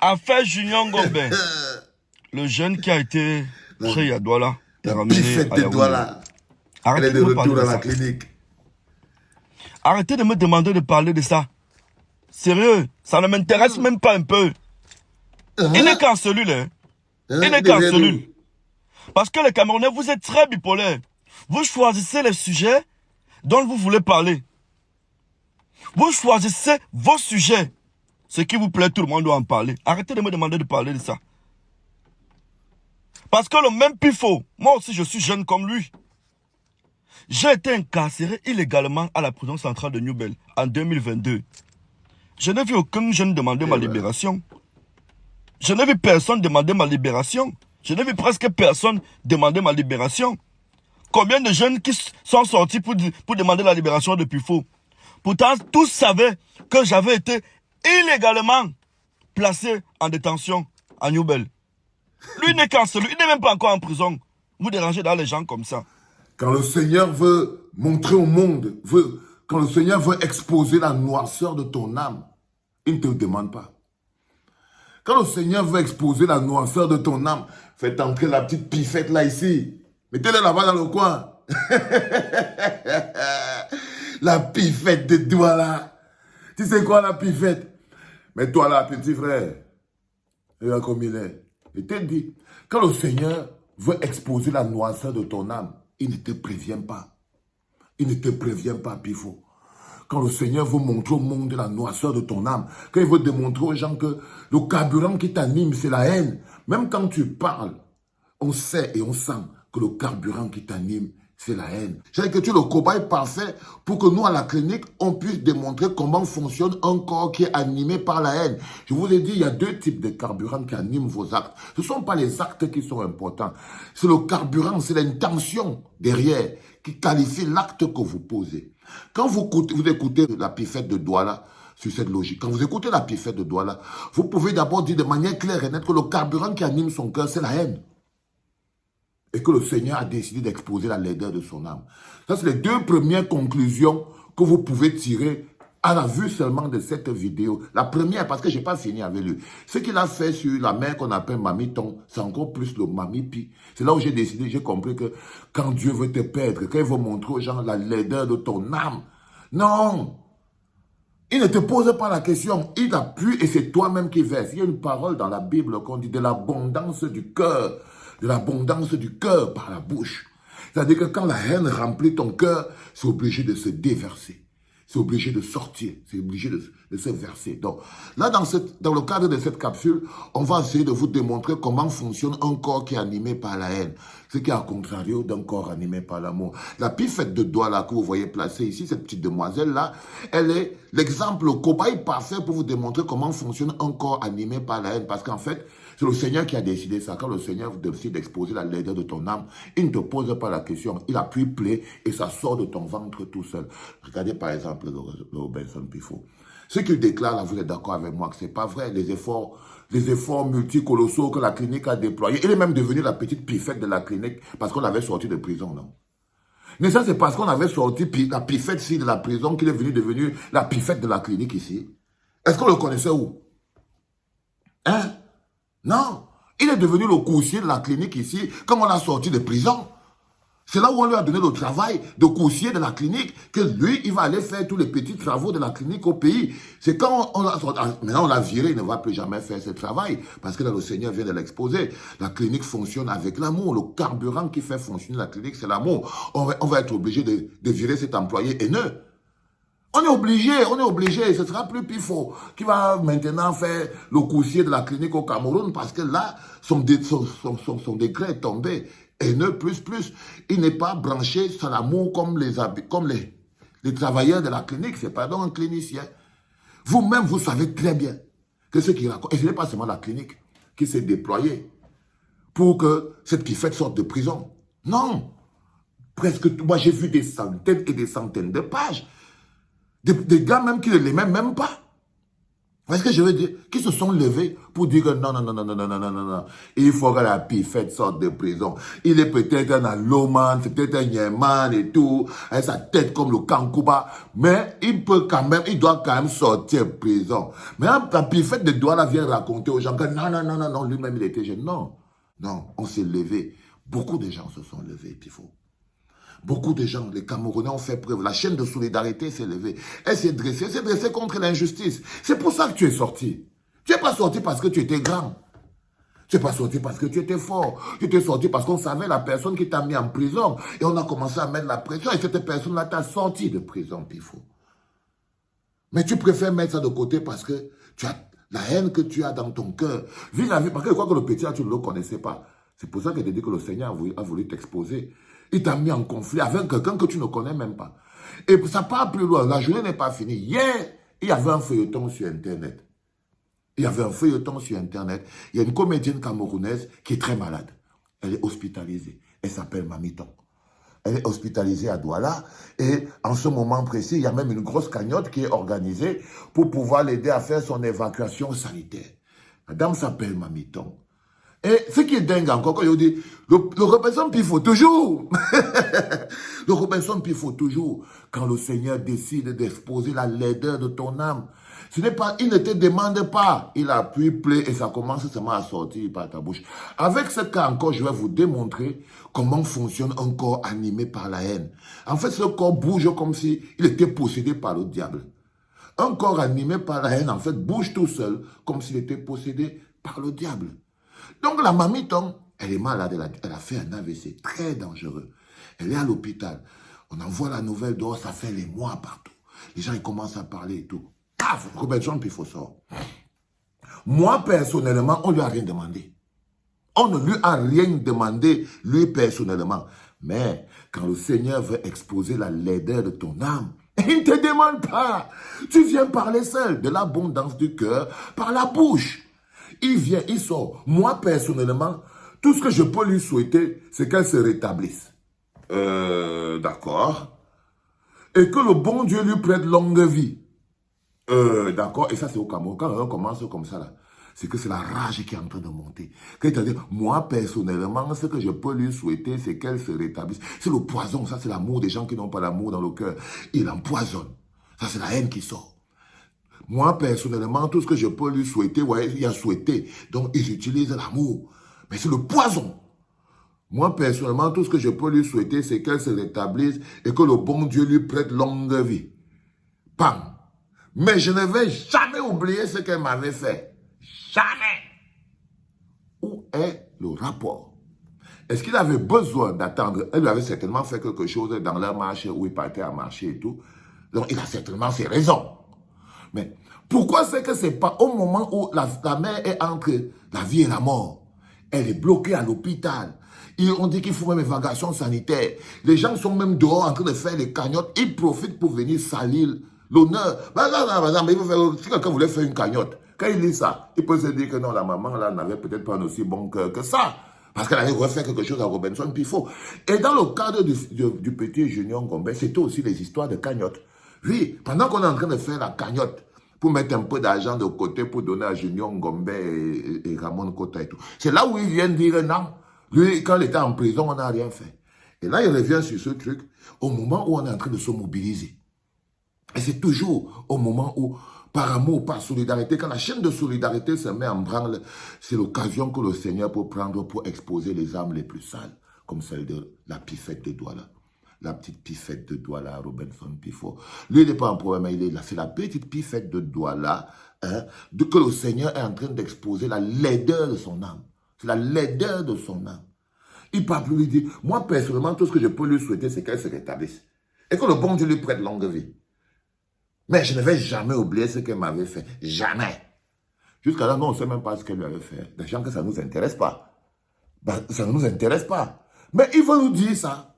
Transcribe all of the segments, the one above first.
Affaire Junior Ngombe. Le jeune qui a été pris à Douala et La ramené pifette à de Yaoundé. Douala. Elle Arrêtez est de de me parler retour de à la ça. clinique. Arrêtez de me demander de parler de ça. Sérieux, ça ne m'intéresse même pas un peu. Il n'est qu'en cellule. Hein. Il n'est qu'en cellule. Parce que les Camerounais, vous êtes très bipolaires. Vous choisissez les sujets dont vous voulez parler. Vous choisissez vos sujets. Ce qui vous plaît, tout le monde doit en parler. Arrêtez de me demander de parler de ça. Parce que le même pifo, moi aussi je suis jeune comme lui. J'ai été incarcéré illégalement à la prison centrale de Newbel en 2022. Je n'ai vu aucun jeune demander ma libération. Je n'ai vu personne demander ma libération. Je n'ai vu presque personne demander ma libération. Combien de jeunes qui sont sortis pour demander la libération de Pifo? Pourtant, tous savaient que j'avais été illégalement placé en détention à Newbel. Lui n'est qu'en celui, il n'est même pas encore en prison. Vous dérangez dans les gens comme ça. Quand le Seigneur veut montrer au monde, quand le Seigneur veut exposer la noirceur de ton âme, il ne te demande pas. Quand le Seigneur veut exposer la noirceur de ton âme, faites entrer la petite pifette là ici. Mettez-la là-bas dans le coin. La pifette de Douala. Tu sais quoi la pifette? Mets-toi là, petit frère. Regarde comme il est. Et te dit, quand le Seigneur veut exposer la noirceur de ton âme, il ne te prévient pas. Il ne te prévient pas, Pifo. Quand le Seigneur veut montrer au monde la noirceur de ton âme, quand il veut démontrer aux gens que le carburant qui t'anime, c'est la haine. Même quand tu parles, on sait et on sent que le carburant qui t'anime, c'est la haine. C'est que tu es le cobaye parfait pour que nous, à la clinique, on puisse démontrer comment fonctionne un corps qui est animé par la haine. Je vous ai dit, il y a deux types de carburant qui animent vos actes. Ce ne sont pas les actes qui sont importants. C'est le carburant, c'est l'intention derrière qui qualifie l'acte que vous posez. Quand vous écoutez la pifette de Douala, sur cette logique, quand vous écoutez la pifette de Douala, vous pouvez d'abord dire de manière claire et nette que le carburant qui anime son cœur, c'est la haine. Et que le Seigneur a décidé d'exposer la laideur de son âme. Ça, c'est les deux premières conclusions que vous pouvez tirer à la vue seulement de cette vidéo. La première, parce que je n'ai pas fini avec lui. Ce qu'il a fait sur la mère qu'on appelle Mamiton, c'est encore plus le Mamipi. C'est là où j'ai décidé, j'ai compris que quand Dieu veut te perdre, quand il veut montrer aux gens la laideur de ton âme, non! Il ne te pose pas la question, il appuie et c'est toi-même qui verses. Il y a une parole dans la Bible qu'on dit de l'abondance du cœur. De l'abondance du cœur par la bouche. C'est-à-dire que quand la haine remplit ton cœur, c'est obligé de se déverser. C'est obligé de sortir. C'est obligé de se verser. Donc, là, dans le cadre de cette capsule, on va essayer de vous démontrer comment fonctionne un corps qui est animé par la haine. Ce qui est à contrario d'un corps animé par l'amour. La pifette de Douala que vous voyez placée ici, cette petite demoiselle-là, elle est l'exemple, le cobaye parfait pour vous démontrer comment fonctionne un corps animé par la haine. Parce qu'en fait, c'est le Seigneur qui a décidé ça. Quand le Seigneur décide d'exposer la laideur de ton âme, il ne te pose pas la question. Il appuie play et ça sort de ton ventre tout seul. Regardez par exemple le Robinson Pifo. Ce qu'il déclare là, vous êtes d'accord avec moi que ce n'est pas vrai. Les efforts multicolossaux que la clinique a déployés. Il est même devenu la petite pifette de la clinique parce qu'on l'avait sorti de prison, non? Mais ça, c'est parce qu'on avait sorti la pifette ici de la prison qu'il est devenir la pifette de la clinique ici. Est-ce qu'on le connaissait où? Hein? Non, il est devenu le coursier de la clinique ici, comme on l'a sorti de prison. C'est là où on lui a donné le travail de coursier de la clinique, que lui, il va aller faire tous les petits travaux de la clinique au pays. C'est quand on l'a sorti, maintenant on l'a viré, il ne va plus jamais faire ce travail, parce que là, le Seigneur vient de l'exposer. La clinique fonctionne avec l'amour. Le carburant qui fait fonctionner la clinique, c'est l'amour. On va être obligé de virer cet employé haineux. On est obligé, ce sera plus Pifo qui va maintenant faire le coursier de la clinique au Cameroun parce que là, son décret est tombé. Haineux plus. Il n'est pas branché sur l'amour comme les travailleurs de la clinique, c'est pas donc un clinicien. Vous-même, vous savez très bien que ce qu'il raconte, et ce n'est pas seulement la clinique qui s'est déployée pour que cette pifette sorte de prison. Non, presque, moi j'ai vu des centaines et des centaines de pages. Des gars même qui ne l'aimaient même pas. Vous voyez ce que je veux dire? Qui se sont levés pour dire que non, non, non, non, non, non, non, non, non, non. Il faut que la Pifette sorte de prison. Il est peut-être un alloman, c'est peut-être un yéman et tout, avec sa tête comme le Kankouba, mais il peut quand même, il doit quand même sortir de prison. Mais la Pifette de Douala vient raconter aux gens que non, non, non, non, non, lui-même il était jeune. Non, non, on s'est levé. Beaucoup de gens se sont levés, Pifo. Beaucoup de gens, les Camerounais ont fait preuve. La chaîne de solidarité s'est levée. Elle s'est dressée contre l'injustice. C'est pour ça que tu es sorti. Tu n'es pas sorti parce que tu étais grand. Tu n'es pas sorti parce que tu étais fort. Tu étais sorti parce qu'on savait la personne qui t'a mis en prison. Et on a commencé à mettre la pression. Et cette personne-là t'a sorti de prison, Pifo. Mais tu préfères mettre ça de côté parce que tu as la haine que tu as dans ton cœur. Vis la vie, parce que je crois que le petit là, tu ne le connaissais pas. C'est pour ça que je te dis que le Seigneur a voulu t'exposer. Il t'a mis en conflit avec quelqu'un que tu ne connais même pas. Et ça part plus loin. La journée n'est pas finie. Hier, il y avait un feuilleton sur Internet. Il y avait un feuilleton sur Internet. Il y a une comédienne camerounaise qui est très malade. Elle est hospitalisée. Elle s'appelle Mamiton. Elle est hospitalisée à Douala. Et en ce moment précis, il y a même une grosse cagnotte qui est organisée pour pouvoir l'aider à faire son évacuation sanitaire. Madame s'appelle Mamiton. Et ce qui est dingue encore, quand je dis, le Robinson Pifo toujours. Le Robinson Pifo toujours. Quand le Seigneur décide d'exposer la laideur de ton âme, ce n'est pas, il ne te demande pas. Il appuie play et ça commence seulement à sortir par ta bouche. Avec ce cas encore, je vais vous démontrer comment fonctionne un corps animé par la haine. En fait, ce corps bouge comme s'il était possédé par le diable. Un corps animé par la haine, en fait, bouge tout seul comme s'il était possédé par le diable. Donc la Mamiton, elle est malade, elle a fait un AVC très dangereux. Elle est à l'hôpital. On envoie la nouvelle dehors, ça fait les mois partout. Les gens ils commencent à parler et tout. Paf, Robinson Pifo sort. Moi, personnellement, on ne lui a rien demandé. On ne lui a rien demandé, lui, personnellement. Mais quand le Seigneur veut exposer la laideur de ton âme, il ne te demande pas. Tu viens parler seul de l'abondance du cœur par la bouche. Il vient, il sort. Moi, personnellement, tout ce que je peux lui souhaiter, c'est qu'elle se rétablisse. D'accord. Et que le bon Dieu lui prête longue vie. D'accord. Et ça, c'est au Cameroun. Quand on commence comme ça, là, c'est que c'est la rage qui est en train de monter. Moi, personnellement, ce que je peux lui souhaiter, c'est qu'elle se rétablisse. C'est le poison. Ça, c'est l'amour des gens qui n'ont pas l'amour dans le cœur. Il empoisonne. Ça, c'est la haine qui sort. Moi, personnellement, tout ce que je peux lui souhaiter, ouais, il a souhaité. Donc, ils utilisent l'amour. Mais c'est le poison. Moi, personnellement, tout ce que je peux lui souhaiter, c'est qu'elle se rétablisse et que le bon Dieu lui prête longue vie. Pam. Mais je ne vais jamais oublier ce qu'elle m'avait fait. Jamais. Où est le rapport? Est-ce qu'il avait besoin d'attendre? Elle lui avait certainement fait quelque chose dans leur marché où il partait à marcher et tout. Donc, il a certainement ses raisons. Mais pourquoi c'est que c'est pas au moment où la mère est entre la vie et la mort? Elle est bloquée à l'hôpital. On dit qu'il faut même évacuation sanitaire. Les gens sont même dehors en train de faire les cagnottes. Ils profitent pour venir salir l'honneur. Si quelqu'un voulait faire une cagnotte, quand il lit ça, il peut se dire que non, la maman là n'avait peut-être pas un aussi bon cœur que ça. Parce qu'elle allait refaire quelque chose à Robinson Pifo. Et dans le cadre du petit Junior Ngombe, c'était aussi les histoires de cagnottes. Oui, pendant qu'on est en train de faire la cagnotte, pour mettre un peu d'argent de côté pour donner à Junior Ngombe et Ramon Kota et tout. C'est là où ils viennent dire non. Lui, quand il était en prison, on n'a rien fait. Et là, il revient sur ce truc au moment où on est en train de se mobiliser. Et c'est toujours au moment où, par amour, par solidarité, quand la chaîne de solidarité se met en branle, c'est l'occasion que le Seigneur peut prendre pour exposer les âmes les plus sales, comme celle de la Pifette de Douala. La petite Pifette de Douala, Robinson Pifo. Lui, il n'est pas un problème, il est là. C'est la petite Pifette de Douala que le Seigneur est en train d'exposer la laideur de son âme. C'est la laideur de son âme. Il parle plus, lui dit, moi personnellement, tout ce que je peux lui souhaiter, c'est qu'elle se rétablisse. Et que le bon Dieu lui prête longue vie. Mais je ne vais jamais oublier ce qu'elle m'avait fait. Jamais. Jusqu'à là, nous, on ne sait même pas ce qu'elle lui avait fait. Des gens que ça ne nous intéresse pas. Ben, ça ne nous intéresse pas. Mais il va nous dire ça.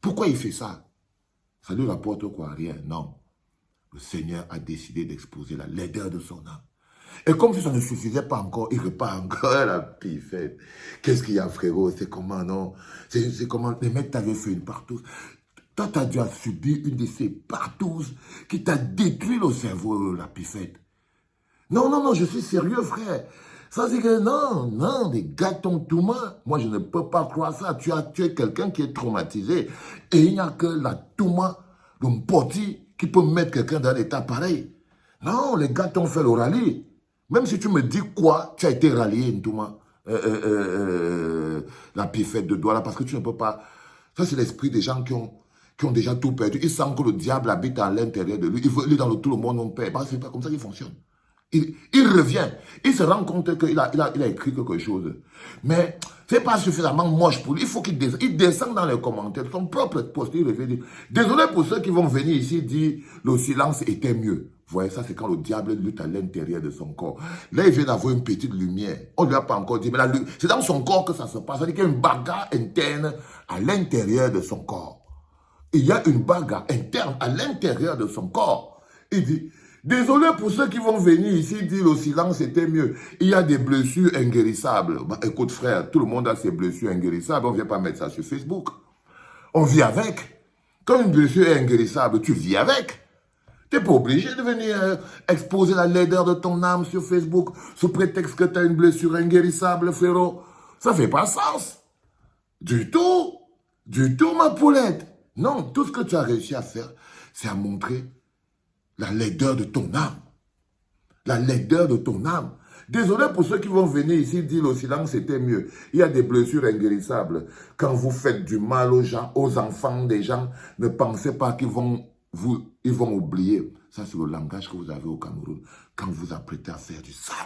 Pourquoi il fait ça? Ça lui rapporte quoi? Rien. Non. Le Seigneur a décidé d'exposer la laideur de son âme. Et comme si ça ne suffisait pas encore, il repart encore à la Pifette. Qu'est-ce qu'il y a, frérot? C'est comment, non? C'est comment? Les mecs t'avaient fait une partouze. Toi, tu as dû subir une de ces partouzes qui t'a détruit le cerveau, la Pifette. Non, non, non, je suis sérieux, frère. Ça, c'est que non, des gâtons Touma. Moi, je ne peux pas croire ça. Tu es quelqu'un qui est traumatisé. Et il n'y a que la Touma, le Mpoti, qui peut mettre quelqu'un dans l'état pareil. Non, les gars t'ont fait le rallye. Même si tu me dis quoi, tu as été rallié, Ntouma. La pifette de Douala, parce que tu ne peux pas. Ça, c'est l'esprit des gens qui ont déjà tout perdu. Ils sentent que le diable habite à l'intérieur de lui. Il veut aller dans tout le monde, on perd. Bah, c'est pas comme ça qu'il fonctionne. Il revient. Il se rend compte qu'il a écrit quelque chose. Mais c'est pas suffisamment moche pour lui. Il faut qu'il descende. Il descend dans les commentaires. Son propre post, il revient dire, désolé pour ceux qui vont venir ici dire le silence était mieux. Vous voyez, ça c'est quand le diable lutte à l'intérieur de son corps. Là, il vient d'avoir une petite lumière. On ne lui a pas encore dit, mais c'est dans son corps que ça se passe. C'est-à-dire qu'il y a une bagarre interne à l'intérieur de son corps. Il y a une bagarre interne à l'intérieur de son corps. Il dit, désolé pour ceux qui vont venir ici dire le silence était mieux. Il y a des blessures inguérissables. Bah, écoute frère, tout le monde a ses blessures inguérissables. On ne vient pas mettre ça sur Facebook. On vit avec. Quand une blessure est inguérissable, tu vis avec. Tu n'es pas obligé de venir exposer la laideur de ton âme sur Facebook sous prétexte que tu as une blessure inguérissable, frérot. Ça ne fait pas sens. Du tout. Du tout, ma poulette. Non, tout ce que tu as réussi à faire, c'est à montrer la laideur de ton âme. La laideur de ton âme. Désolé pour ceux qui vont venir ici dire le silence c'était mieux. Il y a des blessures inguérissables. Quand vous faites du mal aux gens, aux enfants des gens, ne pensez pas qu'ils vont oublier. Ça, c'est le langage que vous avez au Cameroun quand vous vous apprêtez à faire du sale.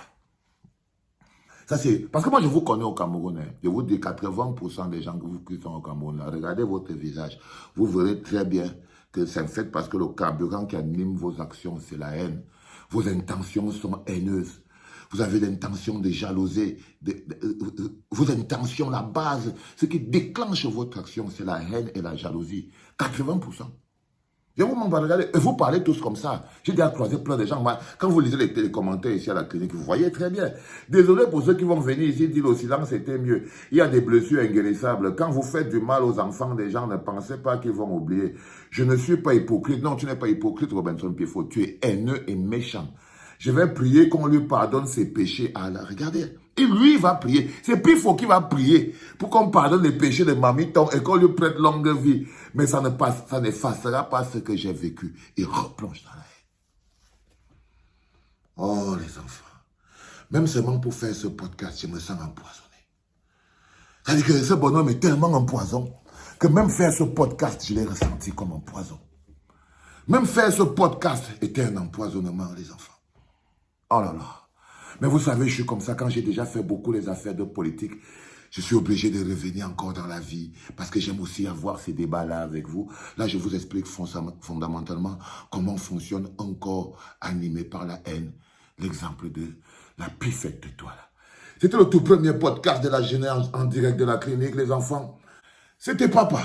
Ça, c'est... Parce que moi, je vous connais au Cameroun. Hein. Je vous dis 80% des gens qui sont au Cameroun. Là, regardez votre visage. Vous verrez très bien que c'est fait parce que le carburant qui anime vos actions, c'est la haine. Vos intentions sont haineuses. Vous avez l'intention de jalouser. Vos intentions, la base, ce qui déclenche votre action, c'est la haine et la jalousie. 80%. Je vous m'en regarder. Et vous parlez tous comme ça. J'ai déjà croisé plein de gens. Moi, quand vous lisez les commentaires ici à la clinique, vous voyez très bien. Désolé pour ceux qui vont venir ici dire le silence c'était mieux. Il y a des blessures inguérissables. Quand vous faites du mal aux enfants des gens, ne pensez pas qu'ils vont oublier. Je ne suis pas hypocrite. Non, tu n'es pas hypocrite, Robinson Piefo. Tu es haineux et méchant. Je vais prier qu'on lui pardonne ses péchés à Allah. Regardez. Et lui va prier. C'est Piefo qui va prier pour qu'on pardonne les péchés de Mamiton et qu'on lui prête longue vie. Mais ça n'effacera pas ce que j'ai vécu. Il replonge dans la haine. Oh les enfants. Même seulement pour faire ce podcast, je me sens empoisonné. C'est-à-dire que ce bonhomme est tellement en poison que même faire ce podcast, je l'ai ressenti comme un poison. Même faire ce podcast était un empoisonnement, les enfants. Oh là là. Mais vous savez, je suis comme ça. Quand j'ai déjà fait beaucoup les affaires de politique, je suis obligé de revenir encore dans la vie parce que j'aime aussi avoir ces débats-là avec vous. Là, je vous explique fondamentalement comment fonctionne un corps animé par la haine. L'exemple de la pifette de toi là. C'était le tout premier podcast de la jeunesse en direct de la clinique, les enfants. C'était papa.